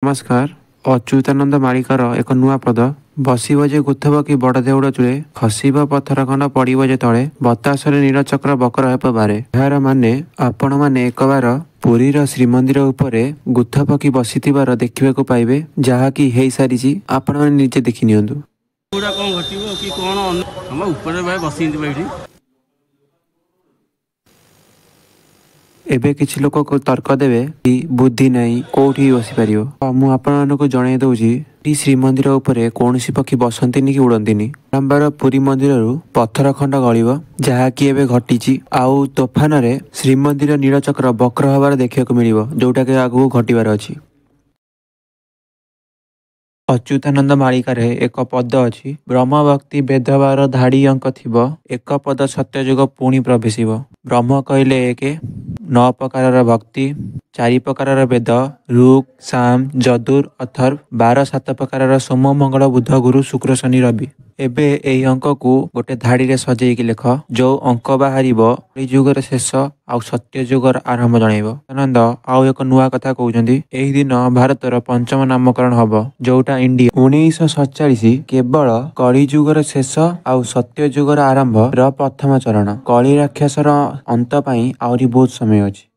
नमस्कार। अच्युतानंद मालिकार एक नुआ पद बसब जे गुथब कि बड़ देउड़ चूले खसब पथर खंड पड़ब जे तले बतासरे नीलचक्र बकर हेप बारे। यार माने आपण माने एक बार पुरीर श्रीमंदिर उपरे गुथब कि बसिथिबार देखिबाकू पाइबे, जहाँकि हेई सारिछि। आपण माने निजे देखि नियंतु। पूरा कौन घटिबो कि कौन हम ऊपर भाई बसी बैठी एबे किछि लोक को तर्क देबे कि बुद्धि नहीं कोठी बसी पारियो। मु आपण मानकु जणाई दउछि श्रीमंदिर उपरे कौनसी पक्षी बसंतिनी कि उड़ंतिनी। बारंबार पुरी मंदिर पत्थर खंड गलिब, जहाँकि एबे घटिछि। आउ तोफान रे श्रीमंदिर नीलचक्र बक्र हबार देखिବାକୁ मिलिବ, जोटा कि आगु घटिबार अछि। अच्युतानंद मालिकार एक पद अछि, ब्रह्म भक्ति भेदभार धाड़ी अंक थिब, एक पद सत्यजुग पुणी प्रवेशिब। ब्रह्म कहले एक 9 प्रकार भक्ति, 4 प्रकार वेद, ऋग साम यजुर अथर्व, 12-7 प्रकार सोम मंगल बुध गुरु शुक्र शनि रवि। एबे एई अंक को गोटे धाड़ी रे सजेइकी लेख, जो अंक बाहरिबो कलिजुगर शेष आउ सत्यजुगर आरंभ जणाइबो। आनंद आउ एक नुआ कथा कहउछन्ती, एही दिन भारतर पंचम नामकरण हबो, जोटा इंडिया 1947 केवल कलिजुगर शेष आउ सत्यजुगर आरंभ र प्रथम चरण। कली राक्षसर अंत पई आउरी बहुत समय अछि।